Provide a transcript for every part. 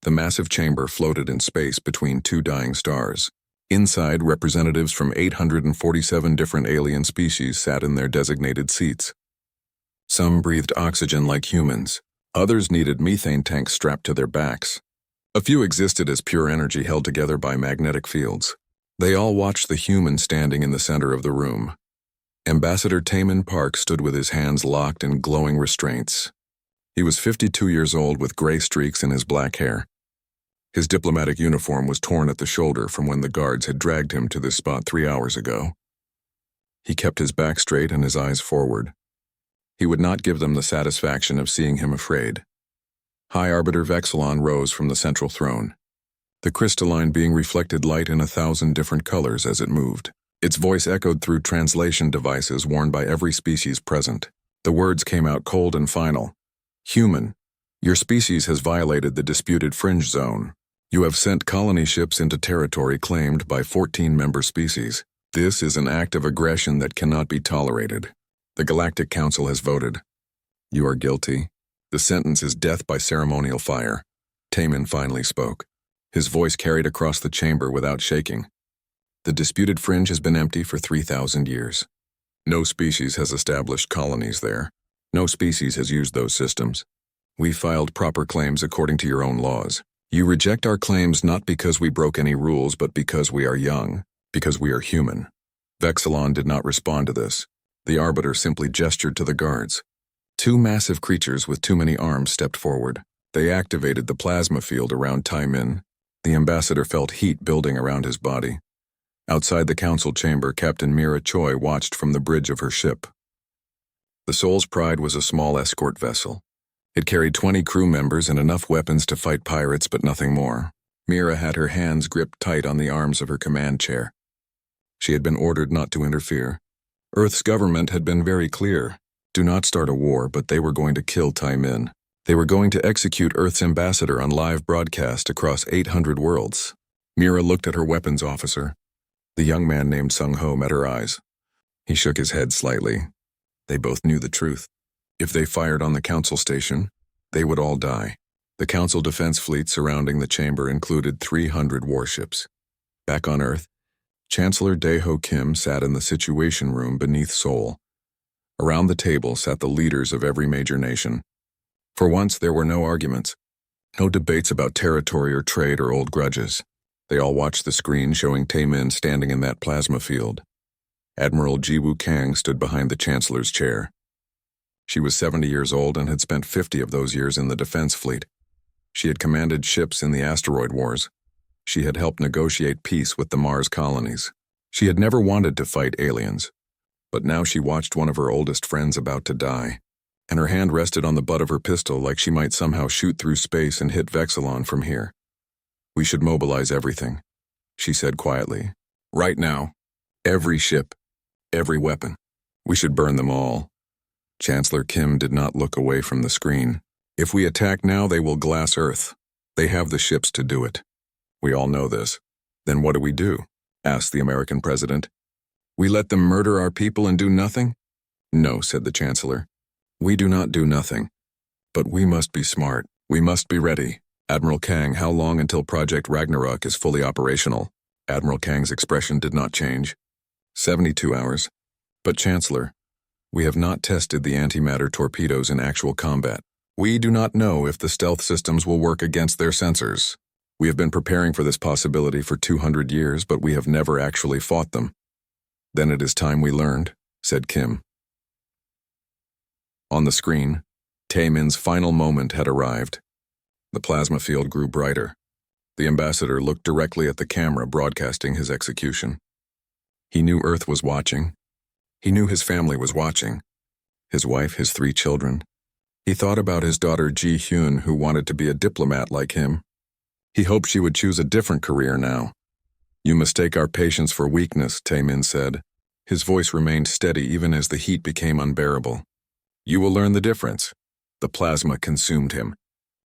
The massive chamber floated in space between two dying stars. Inside, representatives from 847 different alien species sat in their designated seats. Some breathed oxygen like humans. Others needed methane tanks strapped to their backs. A few existed as pure energy held together by magnetic fields. They all watched the human standing in the center of the room. Ambassador Taman Park stood with his hands locked in glowing restraints. He was 52 years old with gray streaks in his black hair. His diplomatic uniform was torn at the shoulder from when the guards had dragged him to this spot 3 hours ago. He kept his back straight and his eyes forward. He would not give them the satisfaction of seeing him afraid. High Arbiter Vexilon rose from the central throne. The crystalline being reflected light in 1,000 different colors as it moved. Its voice echoed through translation devices worn by every species present. The words came out cold and final. Human, your species has violated the disputed fringe zone. You have sent colony ships into territory claimed by 14 member species. This is an act of aggression that cannot be tolerated. The Galactic Council has voted. You are guilty. The sentence is death by ceremonial fire. Taman finally spoke. His voice carried across the chamber without shaking. The disputed fringe has been empty for 3,000 years. No species has established colonies there. No species has used those systems. We filed proper claims according to your own laws. You reject our claims not because we broke any rules, but because we are young, because we are human. Vexilon did not respond to this. The Arbiter simply gestured to the guards. Two massive creatures with too many arms stepped forward. They activated the plasma field around Taman. The ambassador felt heat building around his body. Outside the council chamber, Captain Mira Choi watched from the bridge of her ship. The Soul's Pride was a small escort vessel. It carried 20 crew members and enough weapons to fight pirates, but nothing more. Mira had her hands gripped tight on the arms of her command chair. She had been ordered not to interfere. Earth's government had been very clear. Do not start a war, but they were going to kill Taman. They were going to execute Earth's ambassador on live broadcast across 800 worlds. Mira looked at her weapons officer. The young man named Sung Ho met her eyes. He shook his head slightly. They both knew the truth. If they fired on the council station, they would all die. The council defense fleet surrounding the chamber included 300 warships. Back on Earth, Chancellor Daeho Kim sat in the Situation Room beneath Seoul. Around the table sat the leaders of every major nation. For once, there were no arguments, no debates about territory or trade or old grudges. They all watched the screen showing Taman standing in that plasma field. Admiral Jiwoo Kang stood behind the Chancellor's chair. She was 70 years old and had spent 50 of those years in the defense fleet. She had commanded ships in the asteroid wars. She had helped negotiate peace with the Mars colonies. She had never wanted to fight aliens. But now she watched one of her oldest friends about to die, and her hand rested on the butt of her pistol like she might somehow shoot through space and hit Vexilon from here. We should mobilize everything, she said quietly. Right now. Every ship. Every weapon. We should burn them all. Chancellor Kim did not look away from the screen. If we attack now, they will glass Earth. They have the ships to do it. We all know this. Then what do we do? Asked the American president. We let them murder our people and do nothing? No, said the Chancellor. We do not do nothing. But we must be smart. We must be ready. Admiral Kang, how long until Project Ragnarok is fully operational? Admiral Kang's expression did not change. 72 hours. But Chancellor, we have not tested the antimatter torpedoes in actual combat. We do not know if the stealth systems will work against their sensors. We have been preparing for this possibility for 200 years, but we have never actually fought them. Then it is time we learned, said Kim. On the screen, Taemin's final moment had arrived. The plasma field grew brighter. The ambassador looked directly at the camera broadcasting his execution. He knew Earth was watching. He knew his family was watching. His wife, his 3 children. He thought about his daughter Ji Hyun, who wanted to be a diplomat like him. He hoped she would choose a different career now. You mistake our patience for weakness, Taemin said. His voice remained steady even as the heat became unbearable. You will learn the difference. The plasma consumed him.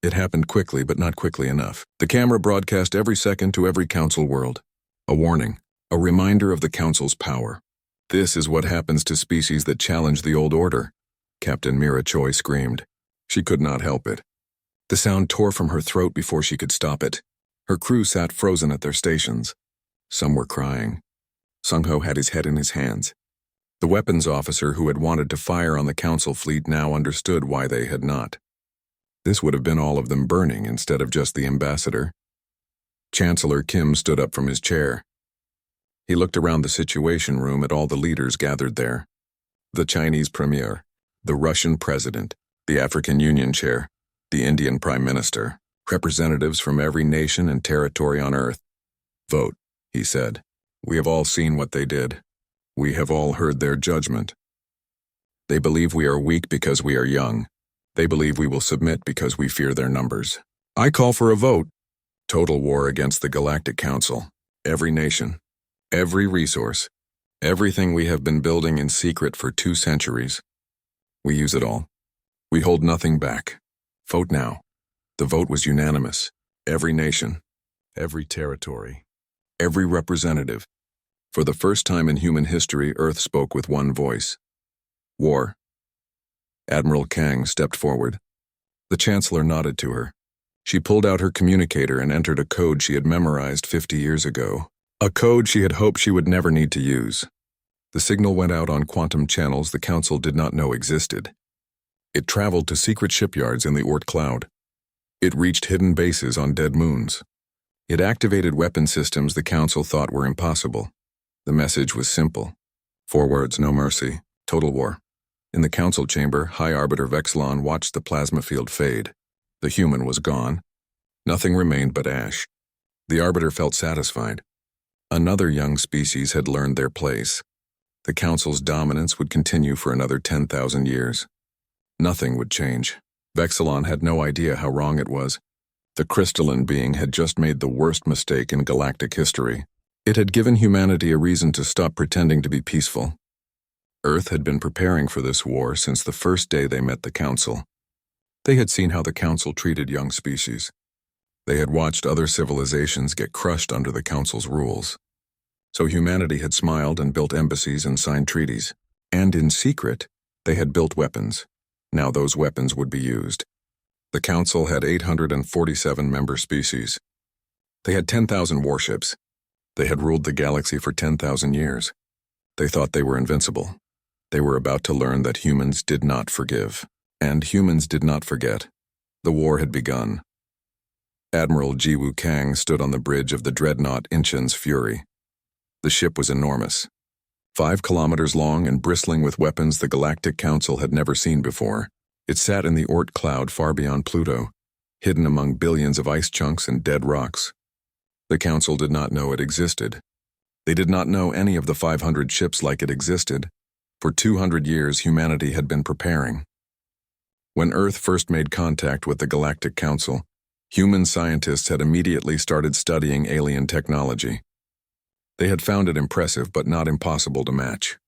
It happened quickly, but not quickly enough. The camera broadcast every second to every council world. A warning, a reminder of the council's power. This is what happens to species that challenge the old order, Captain Mira Choi screamed. She could not help it. The sound tore from her throat before she could stop it. Her crew sat frozen at their stations. Some were crying. Sung-ho had his head in his hands. The weapons officer who had wanted to fire on the council fleet now understood why they had not. This would have been all of them burning instead of just the ambassador. Chancellor Kim stood up from his chair. He looked around the situation room at all the leaders gathered there. The Chinese premier, the Russian president, the African Union chair, the Indian prime minister, representatives from every nation and territory on Earth. Vote, he said. We have all seen what they did. We have all heard their judgment. They believe we are weak because we are young. They believe we will submit because we fear their numbers. I call for a vote. Total war against the Galactic Council. Every nation. Every resource. Everything we have been building in secret for 2 centuries. We use it all. We hold nothing back. Vote now. The vote was unanimous. Every nation. Every territory. Every representative. For the first time in human history, Earth spoke with one voice. War. Admiral Kang stepped forward. The Chancellor nodded to her. She pulled out her communicator and entered a code she had memorized 50 years ago. A code she had hoped she would never need to use. The signal went out on quantum channels the Council did not know existed. It traveled to secret shipyards in the Oort cloud. It reached hidden bases on dead moons. It activated weapon systems the Council thought were impossible. The message was simple. 4 words, no mercy, total war. In the Council chamber, High Arbiter Vexilon watched the plasma field fade. The human was gone. Nothing remained but ash. The Arbiter felt satisfied. Another young species had learned their place. The Council's dominance would continue for another 10,000 years. Nothing would change. Vexilon had no idea how wrong it was. The crystalline being had just made the worst mistake in galactic history. It had given humanity a reason to stop pretending to be peaceful. Earth had been preparing for this war since the first day they met the Council. They had seen how the Council treated young species. They had watched other civilizations get crushed under the Council's rules. So humanity had smiled and built embassies and signed treaties. And in secret, they had built weapons. Now those weapons would be used. The Council had 847 member species. They had 10,000 warships. They had ruled the galaxy for 10,000 years. They thought they were invincible. They were about to learn that humans did not forgive. And humans did not forget. The war had begun. Admiral Jiwoo Kang stood on the bridge of the dreadnought Inchen's Fury. The ship was enormous. 5 kilometers long and bristling with weapons the Galactic Council had never seen before. It sat in the Oort cloud far beyond Pluto, hidden among billions of ice chunks and dead rocks. The Council did not know it existed. They did not know any of the 500 ships like it existed. For 200 years, humanity had been preparing. When Earth first made contact with the Galactic Council, human scientists had immediately started studying alien technology. They had found it impressive but not impossible to match.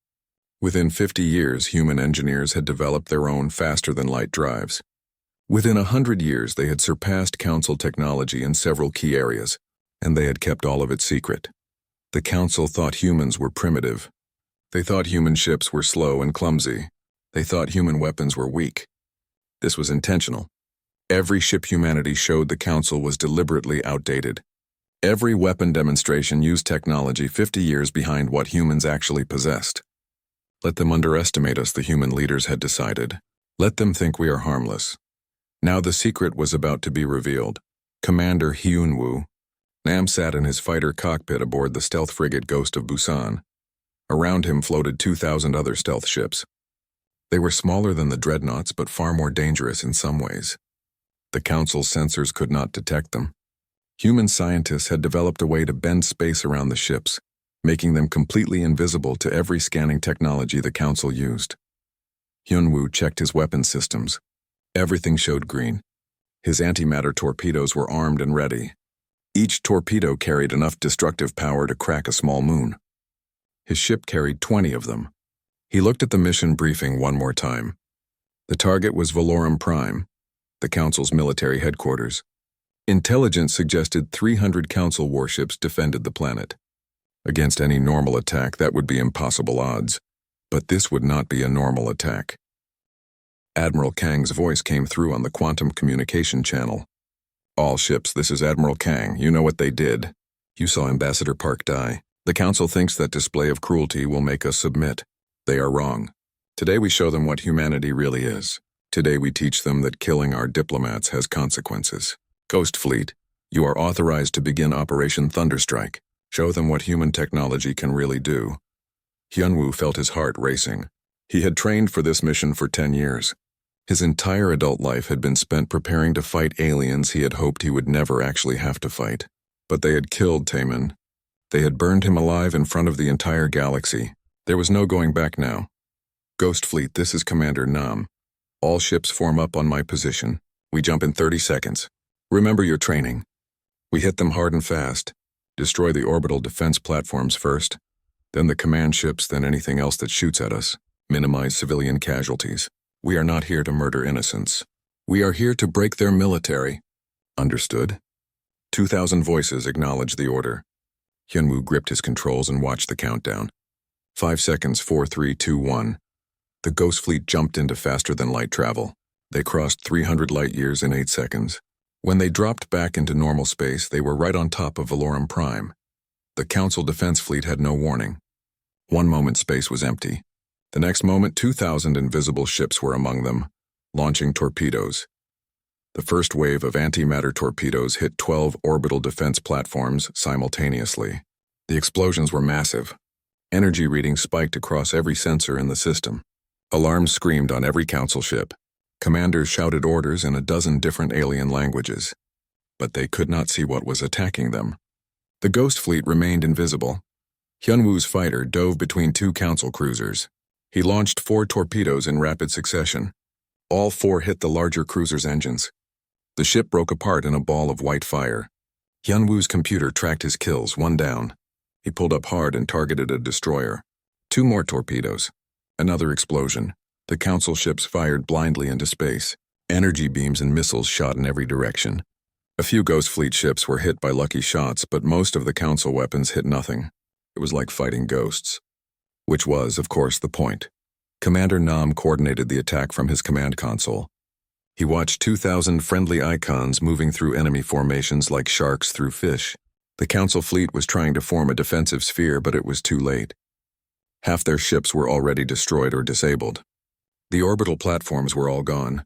Within 50 years, human engineers had developed their own faster-than-light drives. Within 100 years, they had surpassed Council technology in several key areas, and they had kept all of it secret. The Council thought humans were primitive. They thought human ships were slow and clumsy. They thought human weapons were weak. This was intentional. Every ship humanity showed the Council was deliberately outdated. Every weapon demonstration used technology 50 years behind what humans actually possessed. Let them underestimate us, the human leaders had decided. Let them think we are harmless. Now the secret was about to be revealed. Commander Hyun-woo. Nam sat in his fighter cockpit aboard the stealth frigate Ghost of Busan. Around him floated 2,000 other stealth ships. They were smaller than the dreadnoughts, but far more dangerous in some ways. The Council's sensors could not detect them. Human scientists had developed a way to bend space around the ships, making them completely invisible to every scanning technology the Council used. Hyun-woo checked his weapon systems. Everything showed green. His antimatter torpedoes were armed and ready. Each torpedo carried enough destructive power to crack a small moon. His ship carried 20 of them. He looked at the mission briefing one more time. The target was Valorum Prime, the Council's military headquarters. Intelligence suggested 300 Council warships defended the planet. Against any normal attack, that would be impossible odds. But this would not be a normal attack. Admiral Kang's voice came through on the quantum communication channel. All ships, this is Admiral Kang. You know what they did. You saw Ambassador Park die. The Council thinks that display of cruelty will make us submit. They are wrong. Today we show them what humanity really is. Today we teach them that killing our diplomats has consequences. Ghost Fleet, you are authorized to begin Operation Thunderstrike. Show them what human technology can really do. Hyunwoo felt his heart racing. He had trained for this mission for 10 years. His entire adult life had been spent preparing to fight aliens he had hoped he would never actually have to fight. But they had killed Taemin. They had burned him alive in front of the entire galaxy. There was no going back now. Ghost Fleet, this is Commander Nam. All ships form up on my position. We jump in 30 seconds. Remember your training. We hit them hard and fast. Destroy the orbital defense platforms first, then the command ships, then anything else that shoots at us. Minimize civilian casualties. We are not here to murder innocents. We are here to break their military. Understood? 2,000 voices acknowledged the order. Hyunwoo gripped his controls and watched the countdown. 5 seconds, 4, 3, 2, 1. The Ghost Fleet jumped into faster-than-light travel. They crossed 300 light-years in 8 seconds. When they dropped back into normal space, they were right on top of Valorum Prime. The Council Defense Fleet had no warning. One moment space was empty. The next moment 2,000 invisible ships were among them, launching torpedoes. The first wave of antimatter torpedoes hit 12 orbital defense platforms simultaneously. The explosions were massive. Energy readings spiked across every sensor in the system. Alarms screamed on every council ship. Commanders shouted orders in a dozen different alien languages. But they could not see what was attacking them. The Ghost Fleet remained invisible. Hyunwoo's fighter dove between 2 council cruisers. He launched 4 torpedoes in rapid succession. All 4 hit the larger cruiser's engines. The ship broke apart in a ball of white fire. Hyunwoo's computer tracked his kills, 1 down. He pulled up hard and targeted a destroyer. 2 more torpedoes. Another explosion. The council ships fired blindly into space. Energy beams and missiles shot in every direction. A few Ghost Fleet ships were hit by lucky shots, but most of the council weapons hit nothing. It was like fighting ghosts. Which was, of course, the point. Commander Nam coordinated the attack from his command console. He watched 2,000 friendly icons moving through enemy formations like sharks through fish. The Council fleet was trying to form a defensive sphere, but it was too late. Half their ships were already destroyed or disabled. The orbital platforms were all gone.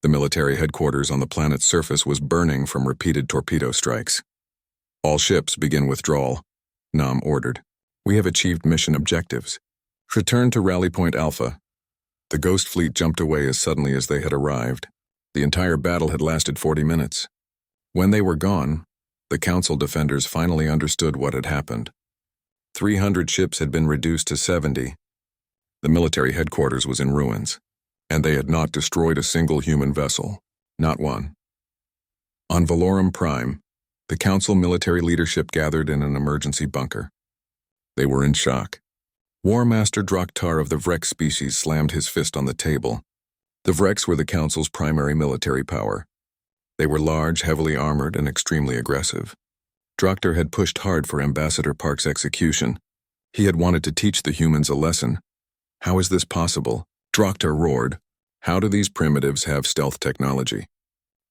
The military headquarters on the planet's surface was burning from repeated torpedo strikes. All ships begin withdrawal, Nam ordered. We have achieved mission objectives. Return to Rally Point Alpha. The Ghost Fleet jumped away as suddenly as they had arrived. The entire battle had lasted 40 minutes. When they were gone, the Council defenders finally understood what had happened. 300 ships had been reduced to 70. The military headquarters was in ruins, and they had not destroyed a single human vessel, not one. On Valorum Prime, the Council military leadership gathered in an emergency bunker. They were in shock. War Master Draktar of the Vrek species slammed his fist on the table. The Vreks were the Council's primary military power. They were large, heavily armored, and extremely aggressive. Draktar had pushed hard for Ambassador Park's execution. He had wanted to teach the humans a lesson. How is this possible? Draktar roared. How do these primitives have stealth technology?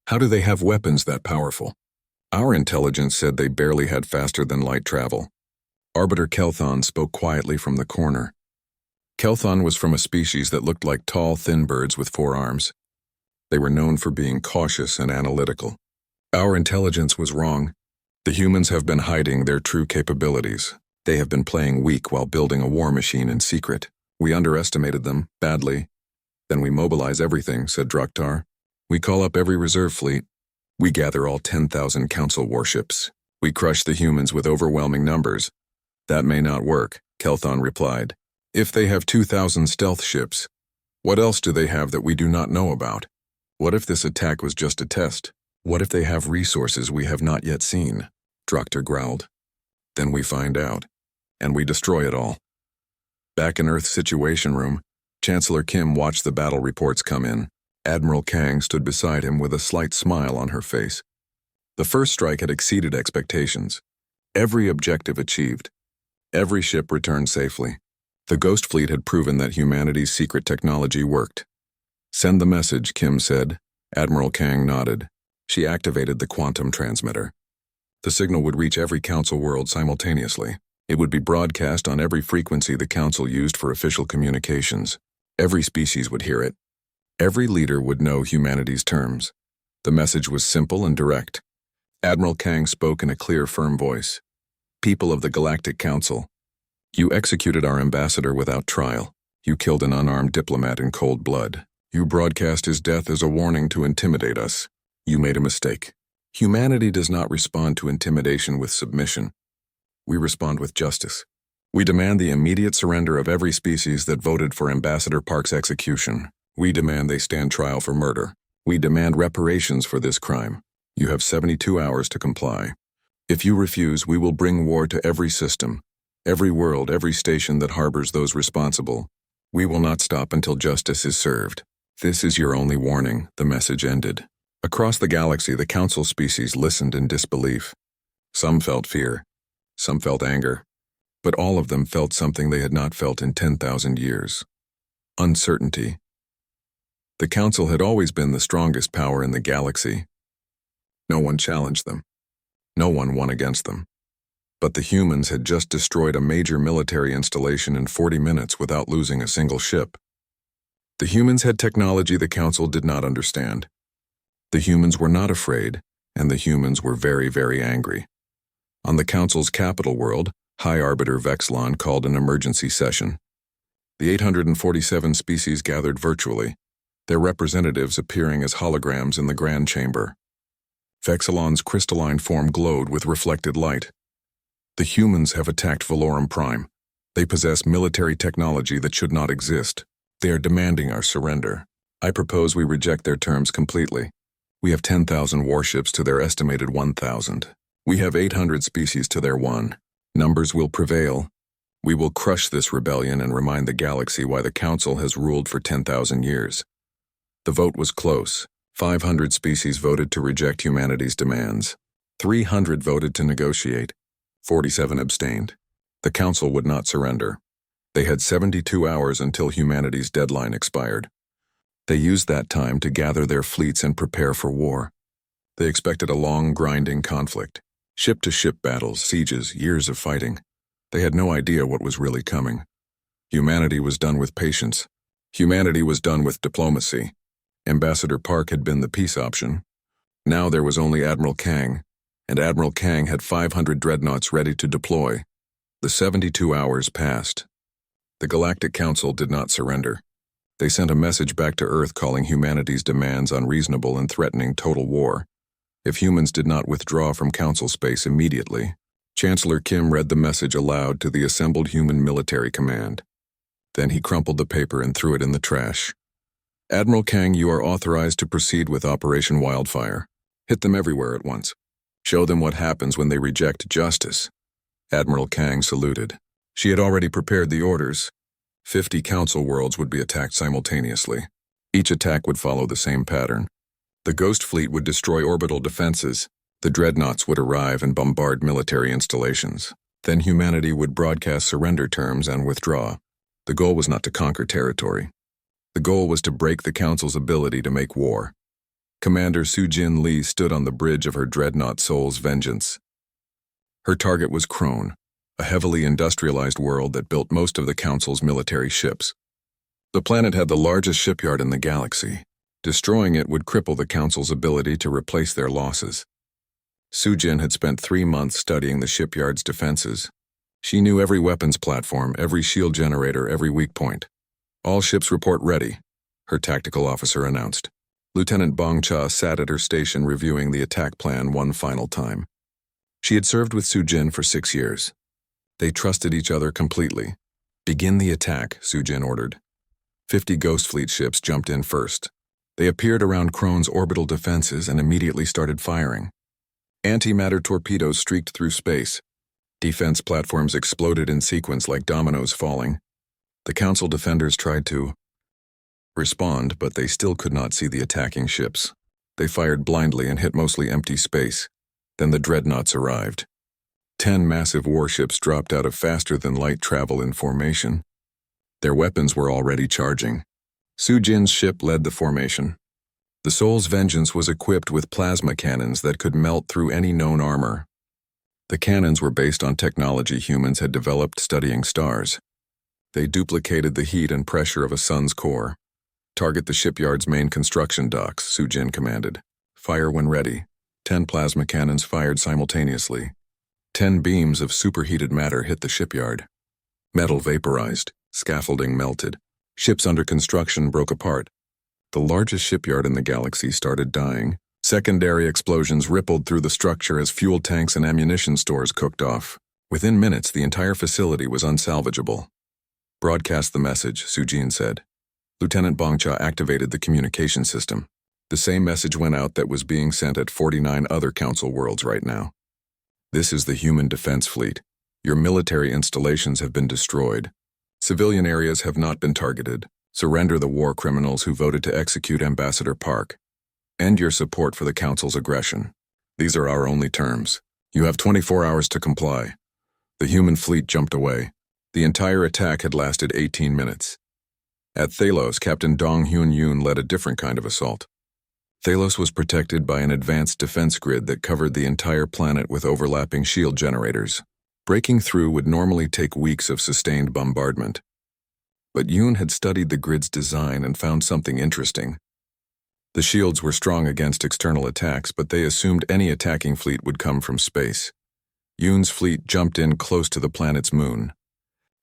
How do they have weapons that powerful? Our intelligence said they barely had faster-than-light travel. Arbiter Kelthon spoke quietly from the corner. Kelthon was from a species that looked like tall, thin birds with 4 arms. They were known for being cautious and analytical. Our intelligence was wrong. The humans have been hiding their true capabilities. They have been playing weak while building a war machine in secret. We underestimated them, badly. Then we mobilize everything, said Draktar. We call up every reserve fleet. We gather all 10,000 Council warships. We crush the humans with overwhelming numbers. That may not work, Kelthon replied. If they have 2,000 stealth ships, what else do they have that we do not know about? What if this attack was just a test? What if they have resources we have not yet seen? Draktar growled. Then we find out, and we destroy it all. Back in Earth's Situation Room, Chancellor Kim watched the battle reports come in. Admiral Kang stood beside him with a slight smile on her face. The first strike had exceeded expectations. Every objective achieved. Every ship returned safely. The Ghost Fleet had proven that humanity's secret technology worked. Send the message, Kim said. Admiral Kang nodded. She activated the quantum transmitter. The signal would reach every Council world simultaneously. It would be broadcast on every frequency the Council used for official communications. Every species would hear it. Every leader would know humanity's terms. The message was simple and direct. Admiral Kang spoke in a clear, firm voice. People of the Galactic Council, you executed our ambassador without trial. You killed an unarmed diplomat in cold blood. You broadcast his death as a warning to intimidate us. You made a mistake. Humanity does not respond to intimidation with submission. We respond with justice. We demand the immediate surrender of every species that voted for Ambassador Park's execution. We demand they stand trial for murder. We demand reparations for this crime. You have 72 hours to comply. If you refuse, we will bring war to every system, every world, every station that harbors those responsible. We will not stop until justice is served. This is your only warning, the message ended. Across the galaxy, the Council species listened in disbelief. Some felt fear. Some felt anger. But all of them felt something they had not felt in 10,000 years. Uncertainty. The Council had always been the strongest power in the galaxy. No one challenged them. No one won against them. But the humans had just destroyed a major military installation in 40 minutes without losing a single ship. The humans had technology the Council did not understand. The humans were not afraid, and the humans were very, very angry. On the Council's capital world, High Arbiter Vexlon called an emergency session. The 847 species gathered virtually, their representatives appearing as holograms in the Grand Chamber. Vexlon's crystalline form glowed with reflected light. The humans have attacked Valorum Prime. They possess military technology that should not exist. They are demanding our surrender. I propose we reject their terms completely. We have 10,000 warships to their estimated 1,000. We have 800 species to their 1. Numbers will prevail. We will crush this rebellion and remind the galaxy why the Council has ruled for 10,000 years. The vote was close. 500 species voted to reject humanity's demands. 300 voted to negotiate. 47 abstained. The Council would not surrender. They had 72 hours until humanity's deadline expired. They used that time to gather their fleets and prepare for war. They expected a long, grinding conflict. Ship-to-ship battles, sieges, years of fighting. They had no idea what was really coming. Humanity was done with patience. Humanity was done with diplomacy. Ambassador Park had been the peace option. Now there was only Admiral Kang, and Admiral Kang had 500 dreadnoughts ready to deploy. The 72 hours passed. The Galactic Council did not surrender. They sent a message back to Earth calling humanity's demands unreasonable and threatening total war. If humans did not withdraw from Council space immediately, Chancellor Kim read the message aloud to the assembled human military command. Then he crumpled the paper and threw it in the trash. Admiral Kang, you are authorized to proceed with Operation Wildfire. Hit them everywhere at once. Show them what happens when they reject justice. Admiral Kang saluted. She had already prepared the orders. 50 Council worlds would be attacked simultaneously. Each attack would follow the same pattern. The Ghost Fleet would destroy orbital defenses. The dreadnoughts would arrive and bombard military installations. Then humanity would broadcast surrender terms and withdraw. The goal was not to conquer territory. The goal was to break the Council's ability to make war. Commander Soo-Jin Lee stood on the bridge of her dreadnought Soul's Vengeance. Her target was Krone, a heavily industrialized world that built most of the Council's military ships. The planet had the largest shipyard in the galaxy. Destroying it would cripple the Council's ability to replace their losses. Soo-Jin had spent 3 months studying the shipyard's defenses. She knew every weapons platform, every shield generator, every weak point. All ships report ready, her tactical officer announced. Lieutenant Bong Cha sat at her station reviewing the attack plan one final time. She had served with Soo-Jin for 6 years. They trusted each other completely. Begin the attack, Soo-Jin ordered. 50 Ghost Fleet ships jumped in first. They appeared around Krone's orbital defenses and immediately started firing. Antimatter torpedoes streaked through space. Defense platforms exploded in sequence like dominoes falling. The Council defenders tried to respond, but they still could not see the attacking ships. They fired blindly and hit mostly empty space. Then the dreadnoughts arrived. 10 massive warships dropped out of faster-than-light travel in formation. Their weapons were already charging. Sujin's ship led the formation. The Soul's Vengeance was equipped with plasma cannons that could melt through any known armor. The cannons were based on technology humans had developed studying stars. They duplicated the heat and pressure of a sun's core. Target the shipyard's main construction docks, Sujin commanded. Fire when ready. 10 plasma cannons fired simultaneously. 10 beams of superheated matter hit the shipyard. Metal vaporized, scaffolding melted. Ships under construction broke apart. The largest shipyard in the galaxy started dying. Secondary explosions rippled through the structure as fuel tanks and ammunition stores cooked off. Within minutes, the entire facility was unsalvageable. Broadcast the message, Sujin said. Lieutenant Bongcha activated the communication system. The same message went out that was being sent at 49 other Council worlds right now. This is the human defense fleet. Your military installations have been destroyed. Civilian areas have not been targeted. Surrender the war criminals who voted to execute Ambassador Park. End your support for the Council's aggression. These are our only terms. You have 24 hours to comply. The human fleet jumped away. The entire attack had lasted 18 minutes. At Thalos, Captain Dong Hyun Yoon led a different kind of assault. Thalos was protected by an advanced defense grid that covered the entire planet with overlapping shield generators. Breaking through would normally take weeks of sustained bombardment. But Yoon had studied the grid's design and found something interesting. The shields were strong against external attacks, but they assumed any attacking fleet would come from space. Yoon's fleet jumped in close to the planet's moon.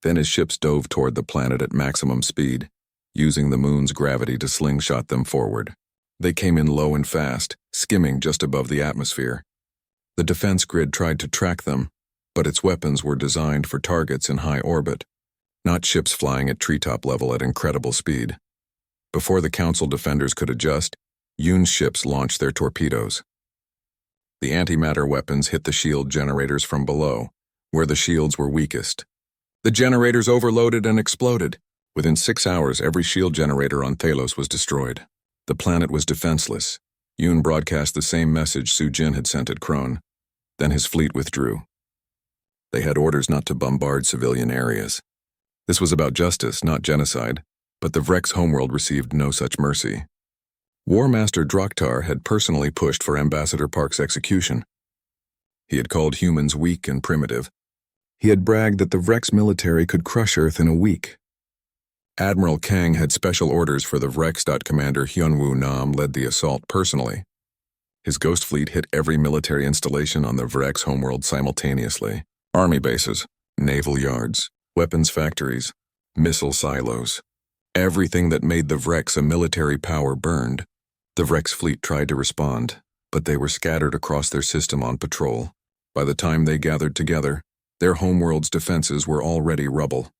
Then his ships dove toward the planet at maximum speed, using the moon's gravity to slingshot them forward. They came in low and fast, skimming just above the atmosphere. The defense grid tried to track them, but its weapons were designed for targets in high orbit, not ships flying at treetop level at incredible speed. Before the Council defenders could adjust, Yoon's ships launched their torpedoes. The antimatter weapons hit the shield generators from below, where the shields were weakest. The generators overloaded and exploded. Within 6 hours, every shield generator on Thalos was destroyed. The planet was defenseless. Yoon broadcast the same message Sujin had sent at Krone. Then his fleet withdrew. They had orders not to bombard civilian areas. This was about justice, not genocide, but the Vrex homeworld received no such mercy. War Master Draktar had personally pushed for Ambassador Park's execution. He had called humans weak and primitive. He had bragged that the Vrex military could crush Earth in a week. Admiral Kang had special orders for the Vrex. Commander Hyunwoo Nam led the assault personally. His ghost fleet hit every military installation on the Vrex homeworld simultaneously. Army bases, naval yards, weapons factories, missile silos. Everything that made the Vrex a military power burned. The Vrex fleet tried to respond, but they were scattered across their system on patrol. By the time they gathered together, their homeworld's defenses were already rubble.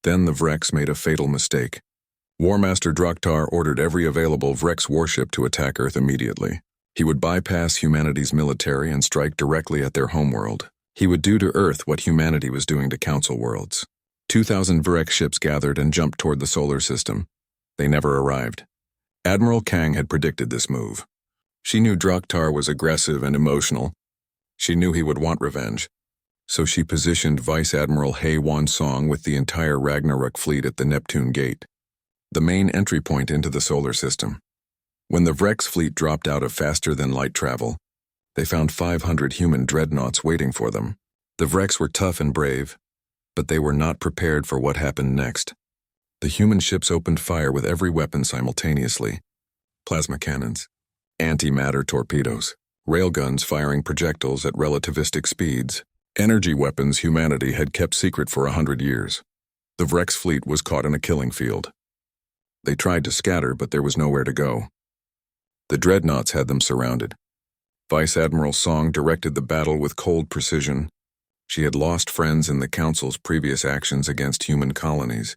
Then the Vrex made a fatal mistake. War Master Draktar ordered every available Vrex warship to attack Earth immediately. He would bypass humanity's military and strike directly at their homeworld. He would do to Earth what humanity was doing to Council worlds. 2,000 Vrex ships gathered and jumped toward the solar system. They never arrived. Admiral Kang had predicted this move. She knew Draktar was aggressive and emotional. She knew he would want revenge. So she positioned Vice Admiral Hae Won Song with the entire Ragnarok fleet at the Neptune Gate, the main entry point into the solar system. When the Vrex fleet dropped out of faster-than-light travel, they found 500 human dreadnoughts waiting for them. The Vrex were tough and brave, but they were not prepared for what happened next. The human ships opened fire with every weapon simultaneously. Plasma cannons, antimatter torpedoes, railguns firing projectiles at relativistic speeds, energy weapons humanity had kept secret for 100 years. The Vrex fleet was caught in a killing field. They tried to scatter, but there was nowhere to go. The dreadnoughts had them surrounded. Vice Admiral Song directed the battle with cold precision. She had lost friends in the Council's previous actions against human colonies.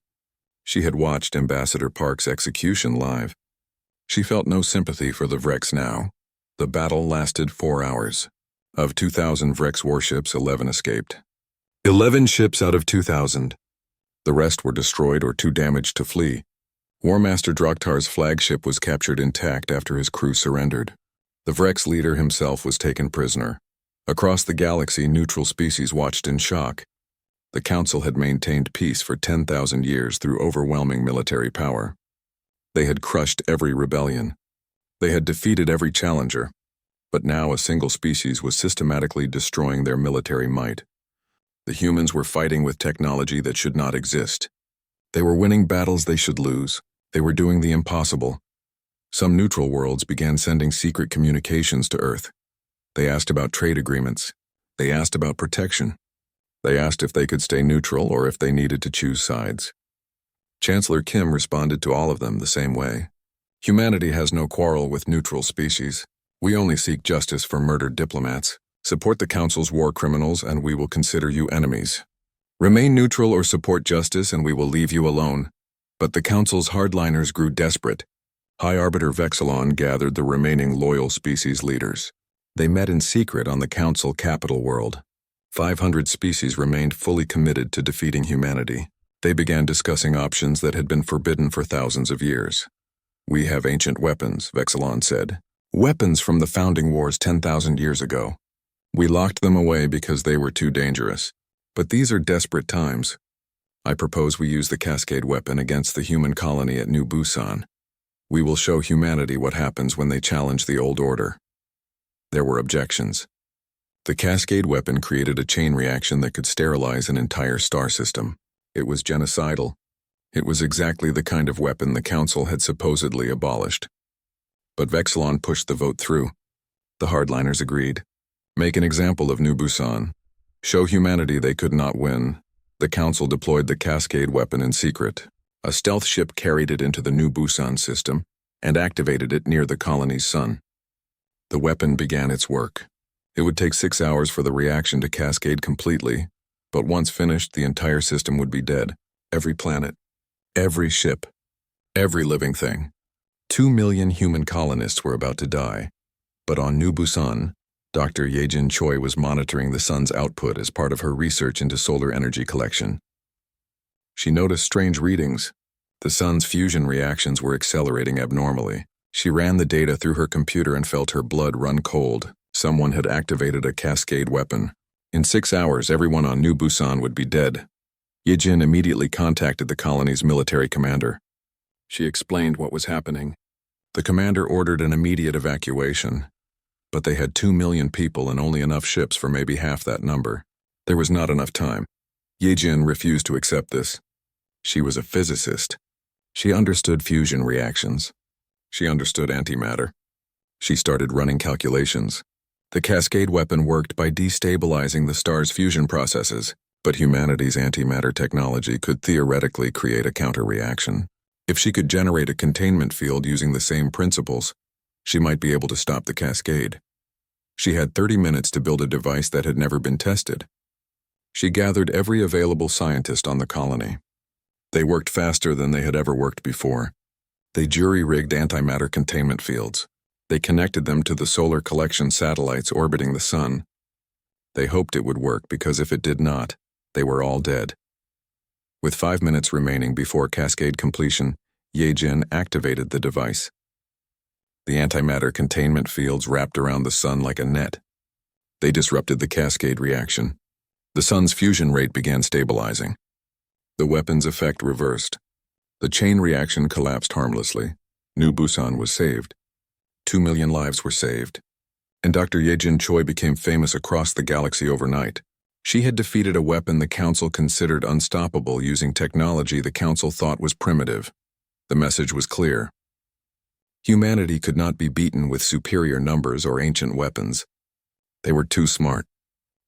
She had watched Ambassador Park's execution live. She felt no sympathy for the Vrex now. The battle lasted 4 hours. Of 2,000 Vrex warships, 11 escaped. 11 ships out of 2,000. The rest were destroyed or too damaged to flee. War Master Draktar's flagship was captured intact after his crew surrendered. The Vrex leader himself was taken prisoner. Across the galaxy, neutral species watched in shock. The Council had maintained peace for 10,000 years through overwhelming military power. They had crushed every rebellion. They had defeated every challenger. But now a single species was systematically destroying their military might. The humans were fighting with technology that should not exist. They were winning battles they should lose. They were doing the impossible. Some neutral worlds began sending secret communications to Earth. They asked about trade agreements. They asked about protection. They asked if they could stay neutral or if they needed to choose sides. Chancellor Kim responded to all of them the same way. Humanity has no quarrel with neutral species. We only seek justice for murdered diplomats. Support the Council's war criminals and we will consider you enemies. Remain neutral or support justice and we will leave you alone. But the Council's hardliners grew desperate. High Arbiter Vexilon gathered the remaining loyal species leaders. They met in secret on the Council capital world. 500 species remained fully committed to defeating humanity. They began discussing options that had been forbidden for thousands of years. We have ancient weapons, Vexilon said. Weapons from the founding wars 10,000 years ago. We locked them away because they were too dangerous. But these are desperate times. I propose we use the Cascade weapon against the human colony at New Busan. We will show humanity what happens when they challenge the old order. There were objections. The Cascade weapon created a chain reaction that could sterilize an entire star system. It was genocidal. It was exactly the kind of weapon the Council had supposedly abolished. But Vexilon pushed the vote through. The hardliners agreed. Make an example of New Busan. Show humanity they could not win. The Council deployed the Cascade weapon in secret. A stealth ship carried it into the New Busan system and activated it near the colony's sun. The weapon began its work. It would take 6 hours for the reaction to cascade completely, but once finished, the entire system would be dead. Every planet, every ship, every living thing. 2 million human colonists were about to die. But on New Busan, Dr. Yejin Choi was monitoring the sun's output as part of her research into solar energy collection. She noticed strange readings. The sun's fusion reactions were accelerating abnormally. She ran the data through her computer and felt her blood run cold. Someone had activated a cascade weapon. In 6 hours, everyone on New Busan would be dead. Yejin immediately contacted the colony's military commander. She explained what was happening. The commander ordered an immediate evacuation. But they had 2 million people and only enough ships for maybe half that number. There was not enough time. Yejin refused to accept this. She was a physicist. She understood fusion reactions. She understood antimatter. She started running calculations. The cascade weapon worked by destabilizing the star's fusion processes, but humanity's antimatter technology could theoretically create a counter-reaction. If she could generate a containment field using the same principles, she might be able to stop the cascade. She had 30 minutes to build a device that had never been tested. She gathered every available scientist on the colony. They worked faster than they had ever worked before. They jury-rigged antimatter containment fields. They connected them to the solar collection satellites orbiting the sun. They hoped it would work because if it did not, they were all dead. With 5 minutes remaining before cascade completion, Yejin activated the device. The antimatter containment fields wrapped around the sun like a net. They disrupted the cascade reaction. The sun's fusion rate began stabilizing. The weapon's effect reversed. The chain reaction collapsed harmlessly. New Busan was saved. 2 million lives were saved. And Dr. Yejin Choi became famous across the galaxy overnight. She had defeated a weapon the Council considered unstoppable using technology the Council thought was primitive. The message was clear. Humanity could not be beaten with superior numbers or ancient weapons. They were too smart,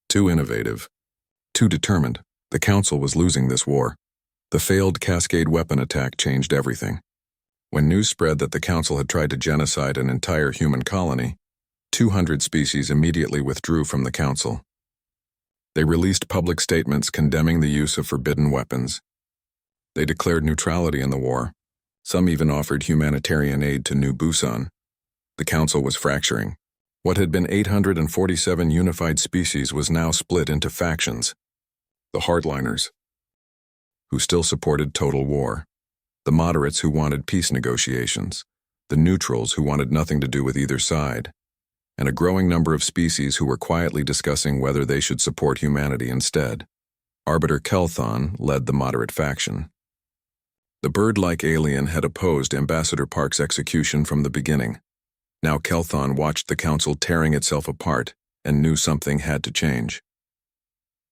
too innovative, too determined. The Council was losing this war. The failed cascade weapon attack changed everything. When news spread that the Council had tried to genocide an entire human colony, 200 species immediately withdrew from the Council. They released public statements condemning the use of forbidden weapons. They declared neutrality in the war. Some even offered humanitarian aid to New Busan. The Council was fracturing. What had been 847 unified species was now split into factions. The hardliners, who still supported total war. The moderates who wanted peace negotiations. The neutrals who wanted nothing to do with either side. And a growing number of species who were quietly discussing whether they should support humanity instead. Arbiter Kelthon led the moderate faction. The bird-like alien had opposed Ambassador Park's execution from the beginning. Now Kelthon watched the council tearing itself apart and knew something had to change.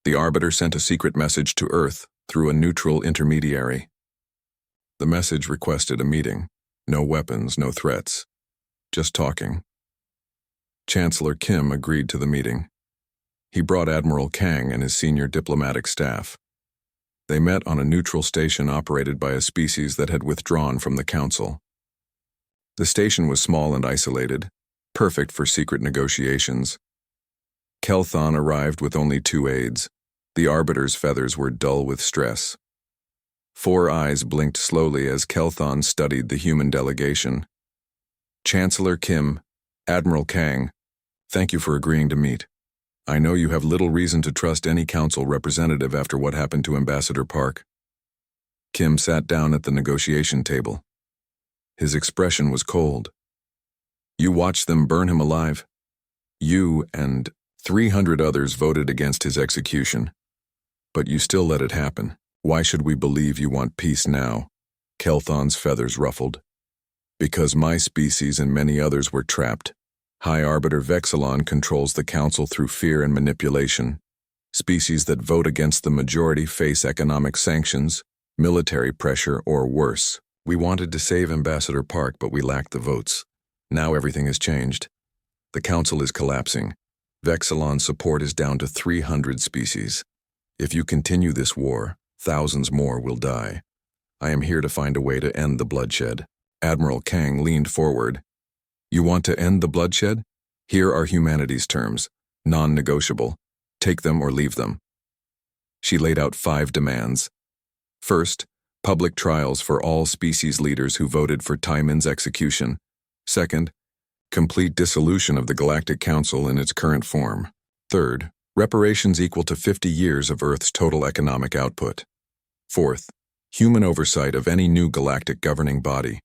The Arbiter sent a secret message to Earth through a neutral intermediary. The message requested a meeting. No weapons, no threats. Just talking. Chancellor Kim agreed to the meeting. He brought Admiral Kang and his senior diplomatic staff. They met on a neutral station operated by a species that had withdrawn from the council. The station was small and isolated, perfect for secret negotiations. Kelthon arrived with only 2 aides. The Arbiter's feathers were dull with stress. 4 eyes blinked slowly as Kelthon studied the human delegation. Chancellor Kim, Admiral Kang, thank you for agreeing to meet. I know you have little reason to trust any council representative after what happened to Ambassador Park. Kim sat down at the negotiation table. His expression was cold. You watched them burn him alive. You and 300 others voted against his execution. But you still let it happen. Why should we believe you want peace now? Kelthon's feathers ruffled. Because my species and many others were trapped. High Arbiter Vexilon controls the council through fear and manipulation. Species that vote against the majority face economic sanctions, military pressure, or worse. We wanted to save Ambassador Park, but we lacked the votes. Now everything has changed. The council is collapsing. Vexilon's support is down to 300 species. If you continue this war, thousands more will die. I am here to find a way to end the bloodshed. Admiral Kang leaned forward. You want to end the bloodshed? Here are humanity's terms, non-negotiable. Take them or leave them. She laid out 5 demands. First, public trials for all species leaders who voted for Taiman's execution. Second, complete dissolution of the Galactic Council in its current form. Third, reparations equal to 50 years of Earth's total economic output. Fourth, human oversight of any new galactic governing body.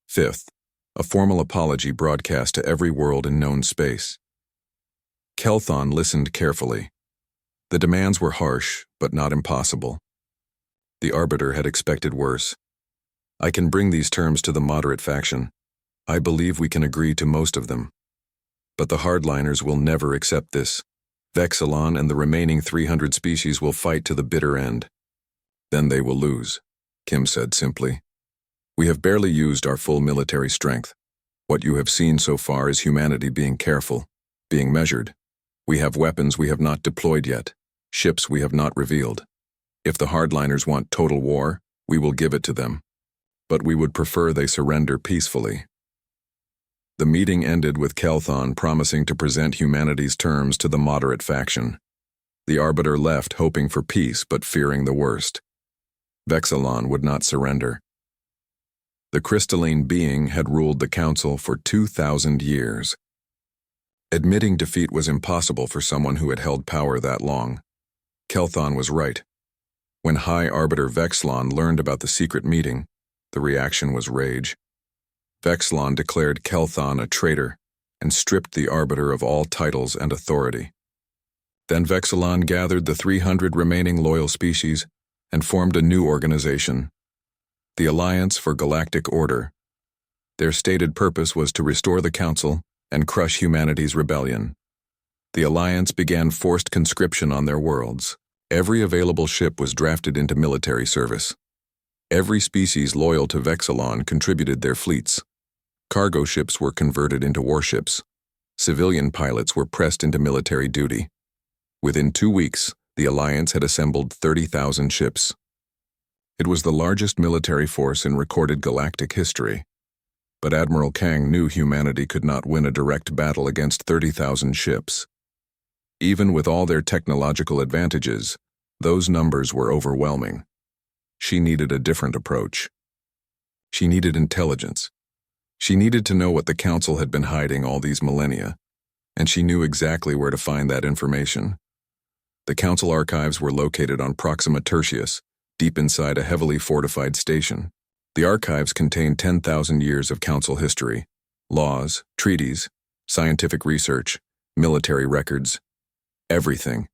Fifth, a formal apology broadcast to every world in known space. Kelthon listened carefully. The demands were harsh, but not impossible. The Arbiter had expected worse. I can bring these terms to the moderate faction. I believe we can agree to most of them. But the hardliners will never accept this. Vexilon and the remaining 300 species will fight to the bitter end. Then they will lose, Kim said simply. We have barely used our full military strength. What you have seen so far is humanity being careful, being measured. We have weapons we have not deployed yet, ships we have not revealed. If the hardliners want total war, we will give it to them. But we would prefer they surrender peacefully. The meeting ended with Kelthon promising to present humanity's terms to the moderate faction. The Arbiter left hoping for peace but fearing the worst. Vexilon would not surrender. The crystalline being had ruled the council for 2,000 years. Admitting defeat was impossible for someone who had held power that long. Kelthon was right. When High Arbiter Vexilon learned about the secret meeting, the reaction was rage. Vexilon declared Kelthon a traitor and stripped the Arbiter of all titles and authority. Then Vexilon gathered the 300 remaining loyal species and formed a new organization, the Alliance for Galactic Order. Their stated purpose was to restore the Council and crush humanity's rebellion. The Alliance began forced conscription on their worlds. Every available ship was drafted into military service. Every species loyal to Vexilon contributed their fleets. Cargo ships were converted into warships. Civilian pilots were pressed into military duty. Within 2 weeks, the Alliance had assembled 30,000 ships. It was the largest military force in recorded galactic history. But Admiral Kang knew humanity could not win a direct battle against 30,000 ships. Even with all their technological advantages, those numbers were overwhelming. She needed a different approach. She needed intelligence. She needed to know what the Council had been hiding all these millennia, and she knew exactly where to find that information. The Council archives were located on Proxima Tertius, deep inside a heavily fortified station. The archives contained 10,000 years of Council history, laws, treaties, scientific research, military records, everything.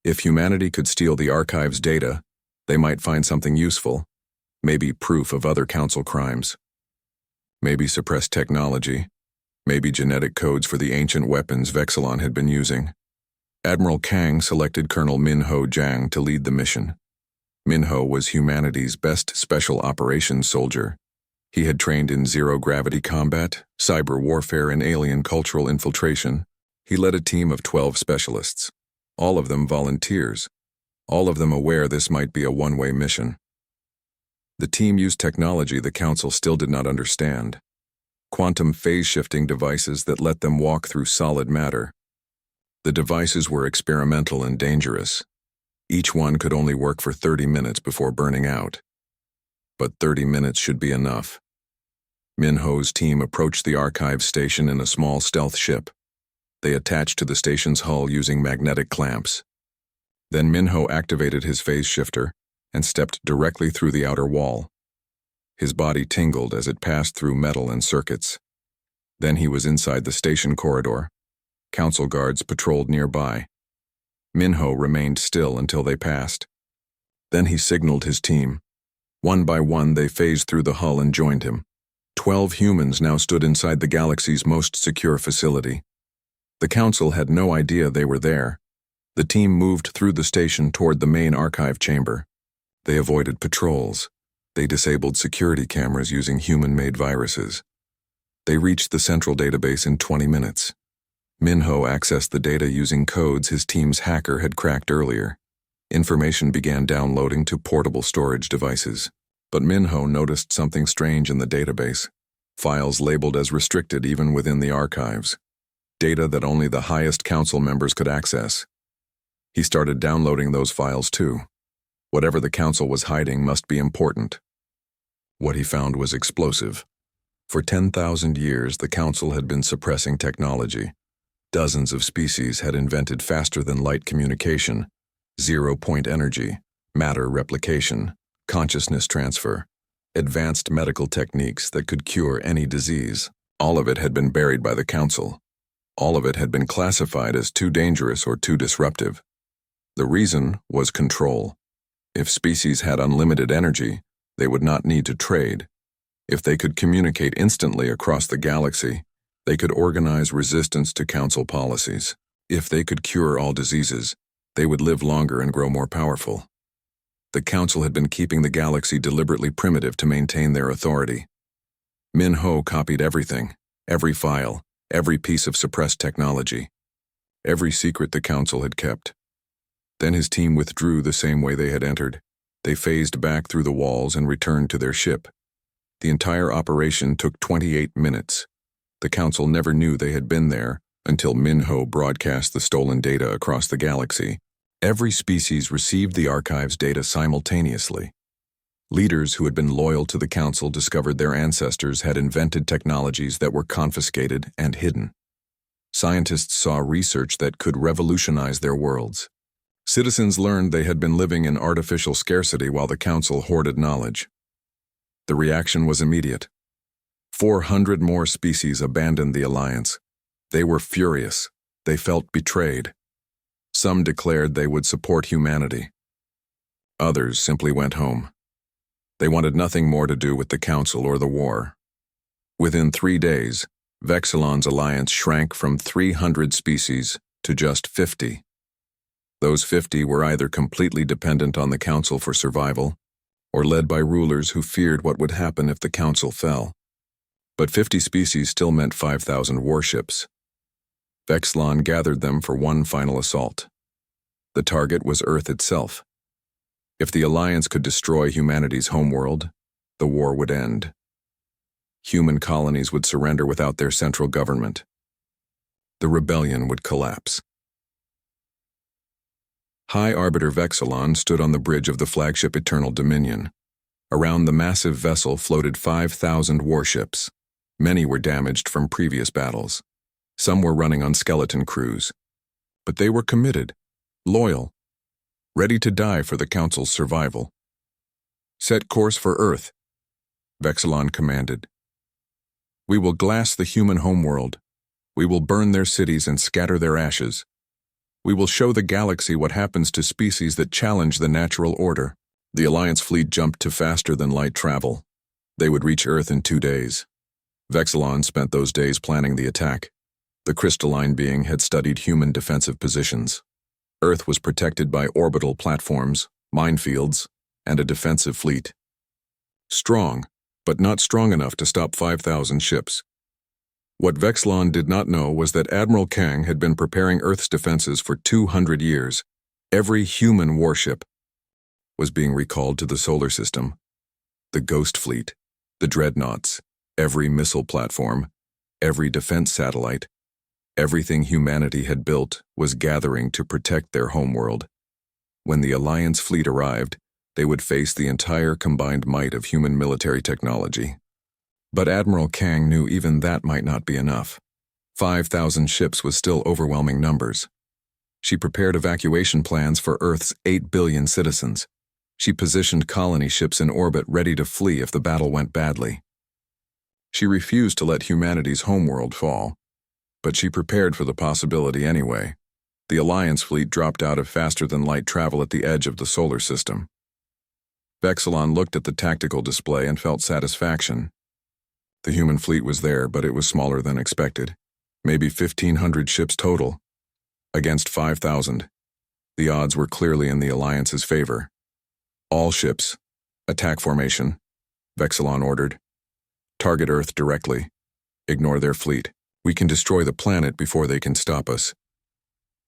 If humanity could steal the archive's data, they might find something useful. Maybe proof of other council crimes. Maybe suppressed technology. Maybe genetic codes for the ancient weapons Vexilon had been using. Admiral Kang selected Colonel Min-Ho Jang to lead the mission. Min-Ho was humanity's best special operations soldier. He had trained in zero-gravity combat, cyber warfare, and alien cultural infiltration. He led a team of 12 specialists, all of them volunteers, all of them aware this might be a one-way mission. The team used technology the Council still did not understand. Quantum phase-shifting devices that let them walk through solid matter. The devices were experimental and dangerous. Each one could only work for 30 minutes before burning out. But 30 minutes should be enough. Min-Ho's team approached the archive station in a small stealth ship. They attached to the station's hull using magnetic clamps. Then Min-Ho activated his phase shifter and stepped directly through the outer wall. His body tingled as it passed through metal and circuits. Then he was inside the station corridor. Council guards patrolled nearby. Min-Ho remained still until they passed. Then he signaled his team. One by one, they phased through the hull and joined him. 12 humans now stood inside the galaxy's most secure facility. The Council had no idea they were there. The team moved through the station toward the main archive chamber. They avoided patrols. They disabled security cameras using human-made viruses. They reached the central database in 20 minutes. Min-Ho accessed the data using codes his team's hacker had cracked earlier. Information began downloading to portable storage devices. But Min-Ho noticed something strange in the database. Files labeled as restricted even within the archives. Data that only the highest council members could access. He started downloading those files too. Whatever the council was hiding must be important. What he found was explosive. For 10,000 years, the council had been suppressing technology. Dozens of species had invented faster-than-light communication, zero-point energy, matter replication, consciousness transfer, advanced medical techniques that could cure any disease. All of it had been buried by the council. All of it had been classified as too dangerous or too disruptive. The reason was control. If species had unlimited energy, they would not need to trade. If they could communicate instantly across the galaxy, they could organize resistance to council policies. If they could cure all diseases, they would live longer and grow more powerful. The council had been keeping the galaxy deliberately primitive to maintain their authority. Min-Ho copied everything, every file, every piece of suppressed technology, every secret the council had kept. Then his team withdrew the same way they had entered. They phased back through the walls and returned to their ship. The entire operation took 28 minutes. The council never knew they had been there until Min-Ho broadcast the stolen data across the galaxy. Every species received the archive's data simultaneously. Leaders who had been loyal to the council discovered their ancestors had invented technologies that were confiscated and hidden. Scientists saw research that could revolutionize their worlds. Citizens learned they had been living in artificial scarcity while the council hoarded knowledge. The reaction was immediate. 400 more species abandoned the alliance. They were furious. They felt betrayed. Some declared they would support humanity. Others simply went home. They wanted nothing more to do with the council or the war. Within 3 days, Vexilon's alliance shrank from 300 species to just 50. Those 50 were either completely dependent on the council for survival, or led by rulers who feared what would happen if the council fell. But 50 species still meant 5,000 warships. Vexilon gathered them for one final assault. The target was Earth itself. If the Alliance could destroy humanity's homeworld, the war would end. Human colonies would surrender without their central government. The rebellion would collapse. High Arbiter Vexilon stood on the bridge of the flagship Eternal Dominion. Around the massive vessel floated 5,000 warships. Many were damaged from previous battles. Some were running on skeleton crews. But they were committed, loyal, ready to die for the Council's survival. "Set course for Earth," Vexilon commanded. "We will glass the human homeworld. We will burn their cities and scatter their ashes. We will show the galaxy what happens to species that challenge the natural order." The Alliance fleet jumped to faster-than-light travel. They would reach Earth in 2 days. Vexilon spent those days planning the attack. The crystalline being had studied human defensive positions. Earth was protected by orbital platforms, minefields, and a defensive fleet. Strong, but not strong enough to stop 5,000 ships. What Vexilon did not know was that Admiral Kang had been preparing Earth's defenses for 200 years. Every human warship was being recalled to the solar system. The Ghost Fleet, the Dreadnoughts, every missile platform, every defense satellite, everything humanity had built was gathering to protect their homeworld. When the Alliance fleet arrived, they would face the entire combined might of human military technology. But Admiral Kang knew even that might not be enough. 5,000 ships was still overwhelming numbers. She prepared evacuation plans for Earth's 8 billion citizens. She positioned colony ships in orbit ready to flee if the battle went badly. She refused to let humanity's homeworld fall, but she prepared for the possibility anyway. The Alliance fleet dropped out of faster-than-light travel at the edge of the solar system. Vexilon looked at the tactical display and felt satisfaction. The human fleet was there, but it was smaller than expected. Maybe 1,500 ships total. Against 5,000. The odds were clearly in the Alliance's favor. All ships. Attack formation. Vexilon ordered. Target Earth directly. Ignore their fleet. We can destroy the planet before they can stop us.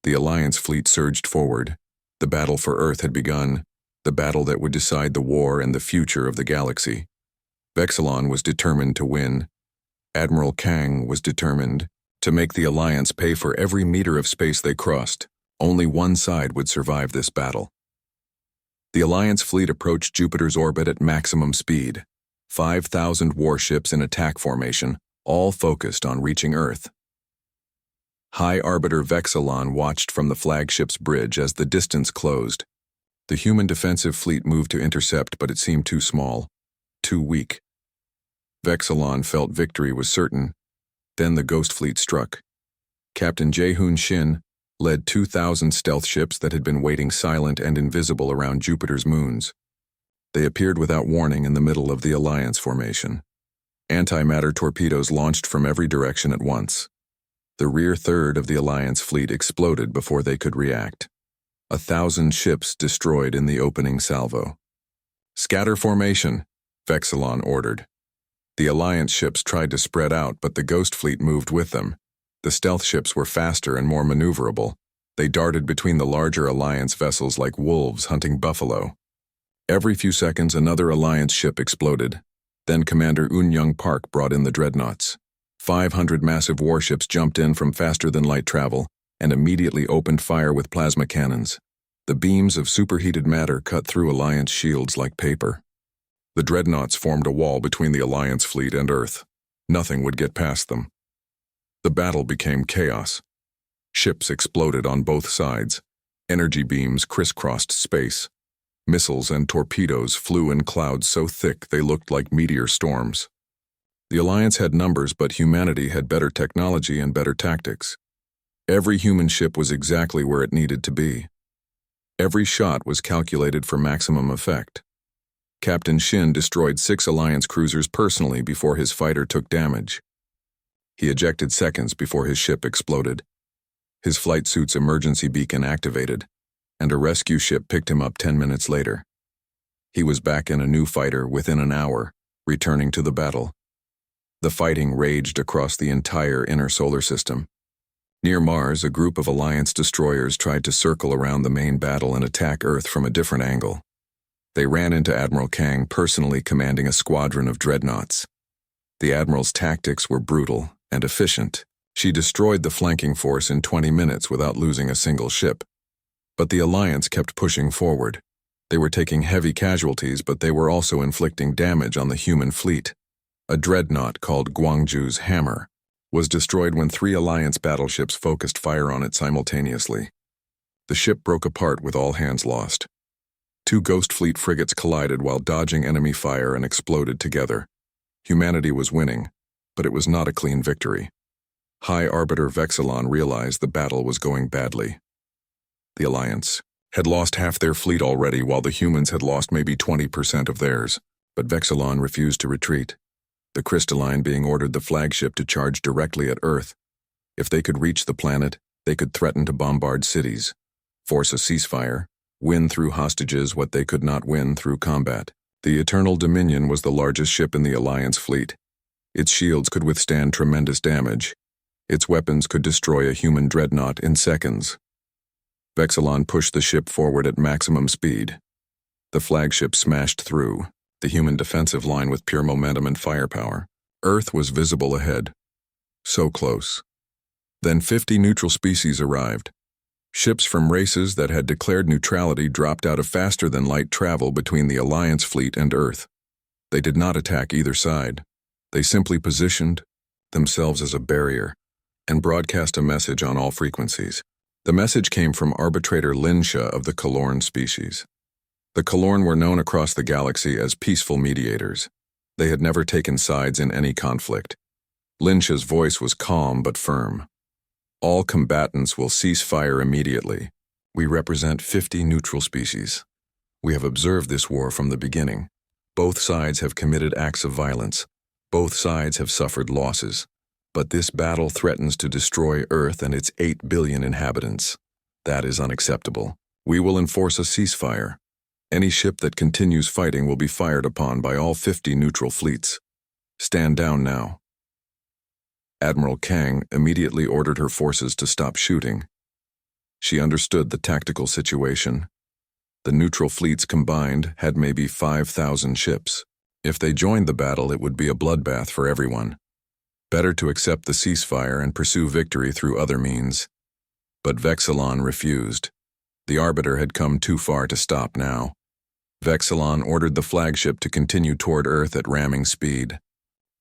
The Alliance fleet surged forward. The battle for Earth had begun. The battle that would decide the war and the future of the galaxy. Vexilon was determined to win. Admiral Kang was determined to make the Alliance pay for every meter of space they crossed. Only one side would survive this battle. The Alliance fleet approached Jupiter's orbit at maximum speed. 5,000 warships in attack formation, all focused on reaching Earth. High Arbiter Vexilon watched from the flagship's bridge as the distance closed. The human defensive fleet moved to intercept, but it seemed too small, too weak. Vexilon felt victory was certain. Then the Ghost Fleet struck. Captain Jae-hoon Shin led 2,000 stealth ships that had been waiting silent and invisible around Jupiter's moons. They appeared without warning in the middle of the Alliance formation. Antimatter torpedoes launched from every direction at once. The rear third of the Alliance fleet exploded before they could react. 1,000 ships destroyed in the opening salvo. Scatter formation, Vexilon ordered. The Alliance ships tried to spread out, but the Ghost Fleet moved with them. The stealth ships were faster and more maneuverable. They darted between the larger Alliance vessels like wolves hunting buffalo. Every few seconds, another Alliance ship exploded. Then Commander Eun-young Park brought in the dreadnoughts. 500 massive warships jumped in from faster-than-light travel and immediately opened fire with plasma cannons. The beams of superheated matter cut through Alliance shields like paper. The dreadnoughts formed a wall between the Alliance fleet and Earth. Nothing would get past them. The battle became chaos. Ships exploded on both sides. Energy beams crisscrossed space. Missiles and torpedoes flew in clouds so thick they looked like meteor storms. The Alliance had numbers, but humanity had better technology and better tactics. Every human ship was exactly where it needed to be. Every shot was calculated for maximum effect. Captain Shin destroyed 6 Alliance cruisers personally before his fighter took damage. He ejected seconds before his ship exploded. His flight suit's emergency beacon activated, and a rescue ship picked him up 10 minutes later. He was back in a new fighter within an hour, returning to the battle. The fighting raged across the entire inner solar system. Near Mars, a group of Alliance destroyers tried to circle around the main battle and attack Earth from a different angle. They ran into Admiral Kang personally commanding a squadron of dreadnoughts. The Admiral's tactics were brutal and efficient. She destroyed the flanking force in 20 minutes without losing a single ship. But the Alliance kept pushing forward. They were taking heavy casualties, but they were also inflicting damage on the human fleet. A dreadnought called Gwangju's Hammer was destroyed when 3 Alliance battleships focused fire on it simultaneously. The ship broke apart with all hands lost. 2 Ghost Fleet frigates collided while dodging enemy fire and exploded together. Humanity was winning, but it was not a clean victory. High Arbiter Vexilon realized the battle was going badly. The Alliance had lost half their fleet already while the humans had lost maybe 20% of theirs. But Vexilon refused to retreat, the Crystalline being ordered the flagship to charge directly at Earth. If they could reach the planet, they could threaten to bombard cities, force a ceasefire, win through hostages what they could not win through combat. The Eternal Dominion was the largest ship in the Alliance fleet. Its shields could withstand tremendous damage. Its weapons could destroy a human dreadnought in seconds. Vexilon pushed the ship forward at maximum speed. The flagship smashed through the human defensive line with pure momentum and firepower. Earth was visible ahead. So close. Then 50 neutral species arrived. Ships from races that had declared neutrality dropped out of faster-than-light travel between the Alliance fleet and Earth. They did not attack either side. They simply positioned themselves as a barrier and broadcast a message on all frequencies. The message came from arbitrator Linsha of the Kalorn species. The Kalorn were known across the galaxy as peaceful mediators. They had never taken sides in any conflict. Linsha's voice was calm but firm. All combatants will cease fire immediately. We represent 50 neutral species. We have observed this war from the beginning. Both sides have committed acts of violence. Both sides have suffered losses. But this battle threatens to destroy Earth and its 8 billion inhabitants. That is unacceptable. We will enforce a ceasefire. Any ship that continues fighting will be fired upon by all 50 neutral fleets. Stand down now. Admiral Kang immediately ordered her forces to stop shooting. She understood the tactical situation. The neutral fleets combined had maybe 5,000 ships. If they joined the battle, it would be a bloodbath for everyone. Better to accept the ceasefire and pursue victory through other means. But Vexilon refused. The Arbiter had come too far to stop now. Vexilon ordered the flagship to continue toward Earth at ramming speed.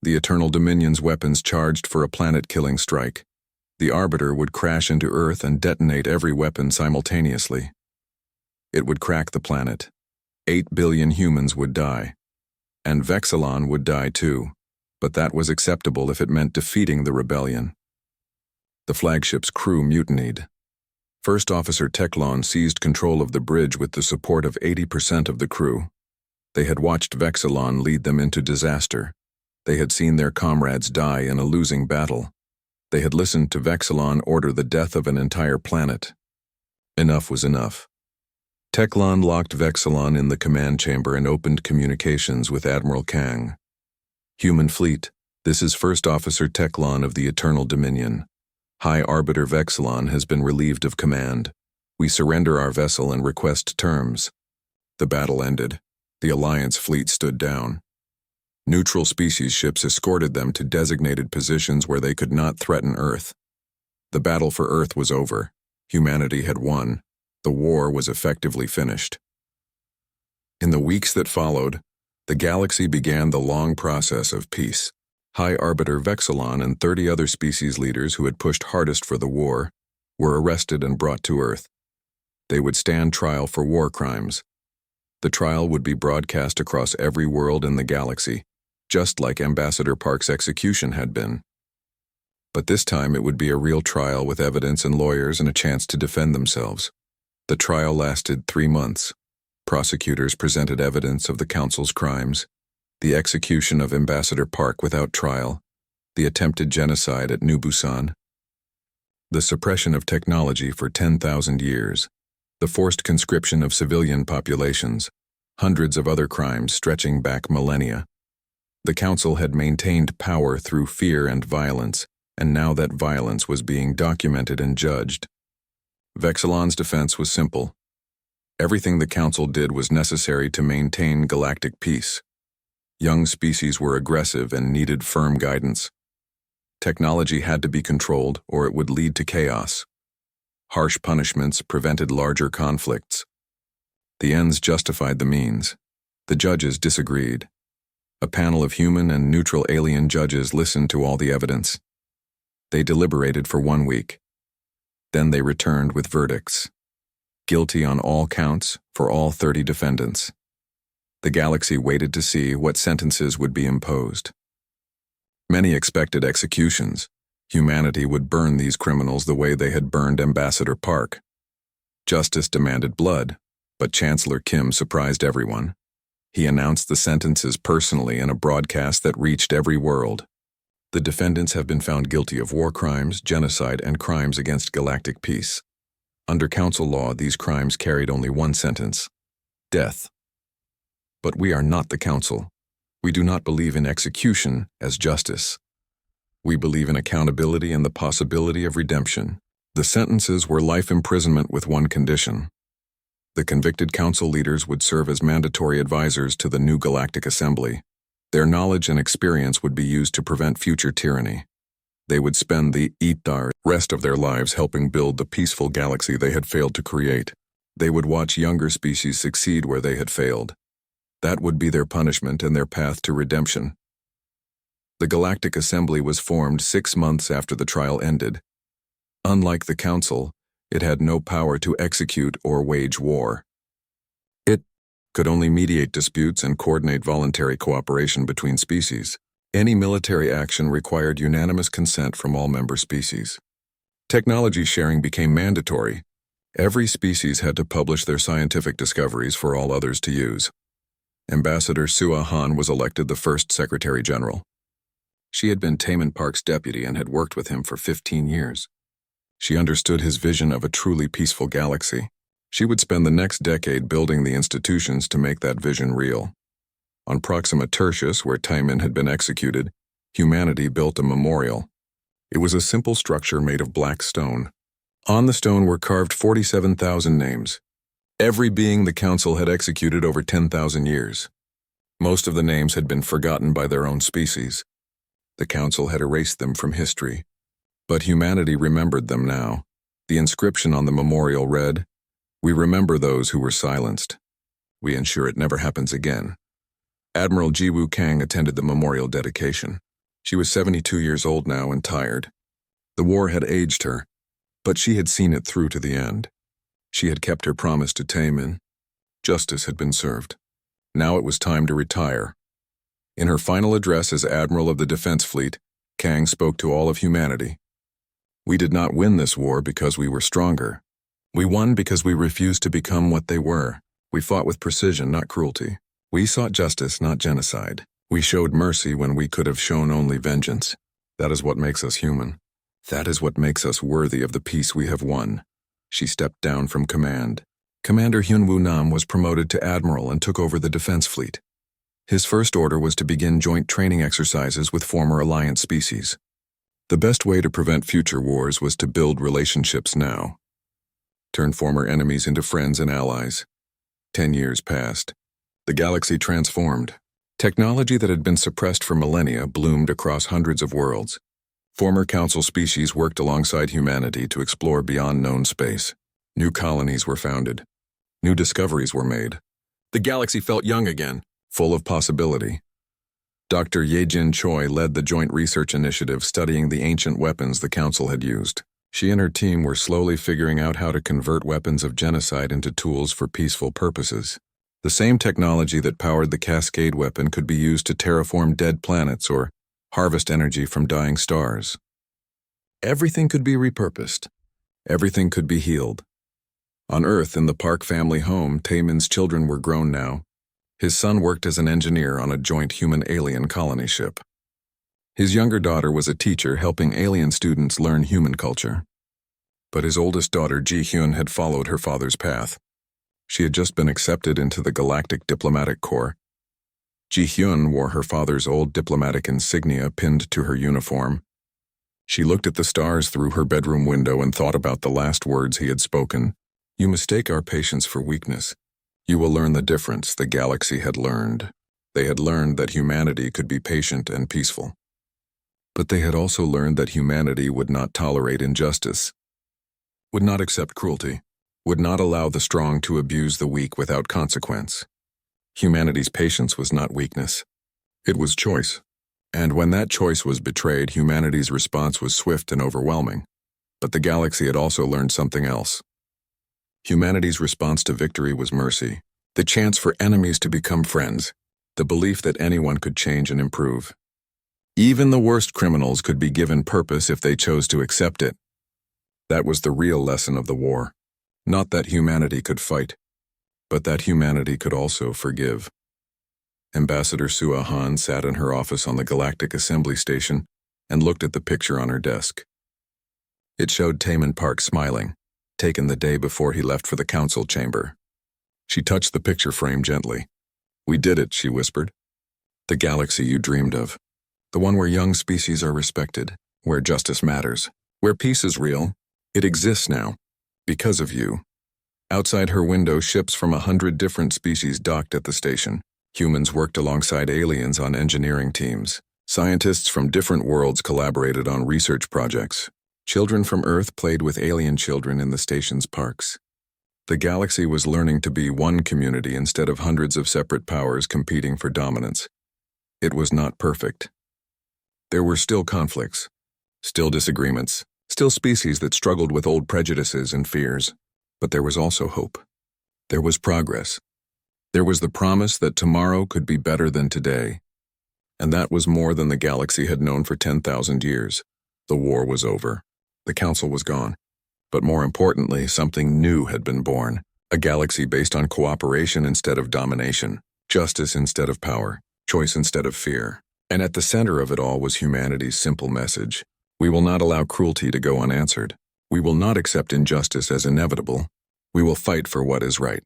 The Eternal Dominion's weapons charged for a planet-killing strike. The Arbiter would crash into Earth and detonate every weapon simultaneously. It would crack the planet. 8 billion humans would die. And Vexilon would die too. But that was acceptable if it meant defeating the rebellion. The flagship's crew mutinied. First Officer Teclon seized control of the bridge with the support of 80% of the crew. They had watched Vexilon lead them into disaster. They had seen their comrades die in a losing battle. They had listened to Vexilon order the death of an entire planet. Enough was enough. Teclon locked Vexilon in the command chamber and opened communications with Admiral Kang. Human fleet, this is First Officer Teclon of the Eternal Dominion. High Arbiter Vexilon has been relieved of command. We surrender our vessel and request terms. The battle ended. The Alliance fleet stood down. Neutral species ships escorted them to designated positions where they could not threaten Earth. The battle for Earth was over. Humanity had won. The war was effectively finished. In the weeks that followed, the galaxy began the long process of peace. High Arbiter Vexilon and 30 other species leaders who had pushed hardest for the war were arrested and brought to Earth. They would stand trial for war crimes. The trial would be broadcast across every world in the galaxy, just like Ambassador Park's execution had been. But this time it would be a real trial with evidence and lawyers and a chance to defend themselves. The trial lasted 3 months. Prosecutors presented evidence of the Council's crimes, the execution of Ambassador Park without trial, the attempted genocide at New Busan, the suppression of technology for 10,000 years, the forced conscription of civilian populations, hundreds of other crimes stretching back millennia. The Council had maintained power through fear and violence, and now that violence was being documented and judged. Vexilon's defense was simple. Everything the Council did was necessary to maintain galactic peace. Young species were aggressive and needed firm guidance. Technology had to be controlled or it would lead to chaos. Harsh punishments prevented larger conflicts. The ends justified the means. The judges disagreed. A panel of human and neutral alien judges listened to all the evidence. They deliberated for 1 week. Then they returned with verdicts. Guilty on all counts for all 30 defendants. The galaxy waited to see what sentences would be imposed. Many expected executions. Humanity would burn these criminals the way they had burned Ambassador Park. Justice demanded blood, but Chancellor Kim surprised everyone. He announced the sentences personally in a broadcast that reached every world. The defendants have been found guilty of war crimes, genocide, and crimes against galactic peace. Under council law, these crimes carried only one sentence: death. But we are not the council. We do not believe in execution as justice. We believe in accountability and the possibility of redemption. The sentences were life imprisonment with one condition. The convicted council leaders would serve as mandatory advisors to the new Galactic Assembly. Their knowledge and experience would be used to prevent future tyranny. They would spend the rest of their lives helping build the peaceful galaxy they had failed to create. They would watch younger species succeed where they had failed. That would be their punishment and their path to redemption. The Galactic Assembly was formed 6 months after the trial ended. Unlike the Council, it had no power to execute or wage war. It could only mediate disputes and coordinate voluntary cooperation between species. Any military action required unanimous consent from all member species. Technology sharing became mandatory. Every species had to publish their scientific discoveries for all others to use. Ambassador Sua Han was elected the first Secretary General. She had been Taemin Park's deputy and had worked with him for 15 years. She understood his vision of a truly peaceful galaxy. She would spend the next decade building the institutions to make that vision real. On Proxima Tertius, where Taemin had been executed, humanity built a memorial. It was a simple structure made of black stone. On the stone were carved 47,000 names. Every being the Council had executed over 10,000 years. Most of the names had been forgotten by their own species. The Council had erased them from history. But humanity remembered them now. The inscription on the memorial read, "We remember those who were silenced. We ensure it never happens again." Admiral Jiwoo Kang attended the memorial dedication. She was 72 years old now and tired. The war had aged her, but she had seen it through to the end. She had kept her promise to Taemin. Justice had been served. Now it was time to retire. In her final address as Admiral of the Defense Fleet, Kang spoke to all of humanity. "We did not win this war because we were stronger. We won because we refused to become what they were. We fought with precision, not cruelty. We sought justice, not genocide. We showed mercy when we could have shown only vengeance. That is what makes us human. That is what makes us worthy of the peace we have won." She stepped down from command. Commander Hyunwoo Nam was promoted to admiral and took over the defense fleet. His first order was to begin joint training exercises with former alliance species. The best way to prevent future wars was to build relationships now. Turn former enemies into friends and allies. 10 years passed. The galaxy transformed. Technology that had been suppressed for millennia bloomed across hundreds of worlds. Former Council species worked alongside humanity to explore beyond known space. New colonies were founded. New discoveries were made. The galaxy felt young again, full of possibility. Dr. Yejin Choi led the joint research initiative studying the ancient weapons the Council had used. She and her team were slowly figuring out how to convert weapons of genocide into tools for peaceful purposes. The same technology that powered the Cascade weapon could be used to terraform dead planets or harvest energy from dying stars. Everything could be repurposed. Everything could be healed. On Earth, in the Park family home, Taemin's children were grown now. His son worked as an engineer on a joint human-alien colony ship. His younger daughter was a teacher helping alien students learn human culture. But his oldest daughter, Ji-hyun, had followed her father's path. She had just been accepted into the Galactic Diplomatic Corps. Ji-hyun wore her father's old diplomatic insignia pinned to her uniform. She looked at the stars through her bedroom window and thought about the last words he had spoken. "You mistake our patience for weakness. You will learn the difference the galaxy had learned." They had learned that humanity could be patient and peaceful. But they had also learned that humanity would not tolerate injustice, would not accept cruelty, would not allow the strong to abuse the weak without consequence. Humanity's patience was not weakness. It was choice. And when that choice was betrayed, humanity's response was swift and overwhelming. But the galaxy had also learned something else. Humanity's response to victory was mercy, the chance for enemies to become friends, the belief that anyone could change and improve. Even the worst criminals could be given purpose if they chose to accept it. That was the real lesson of the war. Not that humanity could fight, but that humanity could also forgive. Ambassador Sua Han sat in her office on the Galactic Assembly Station and looked at the picture on her desk. It showed Taman Park smiling, taken the day before he left for the council chamber. She touched the picture frame gently. "We did it," she whispered. "The galaxy you dreamed of. The one where young species are respected, where justice matters, where peace is real. It exists now, because of you." Outside her window, ships from 100 different species docked at the station. Humans worked alongside aliens on engineering teams. Scientists from different worlds collaborated on research projects. Children from Earth played with alien children in the station's parks. The galaxy was learning to be one community instead of hundreds of separate powers competing for dominance. It was not perfect. There were still conflicts, still disagreements, still species that struggled with old prejudices and fears. But there was also hope. There was progress. There was the promise that tomorrow could be better than today. And that was more than the galaxy had known for 10,000 years. The war was over. The council was gone. But more importantly, something new had been born. A galaxy based on cooperation instead of domination, justice instead of power, choice instead of fear. And at the center of it all was humanity's simple message: we will not allow cruelty to go unanswered. We will not accept injustice as inevitable. We will fight for what is right.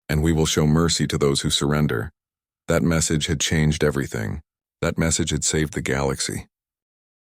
And we will show mercy to those who surrender. That message had changed everything. That message had saved the galaxy.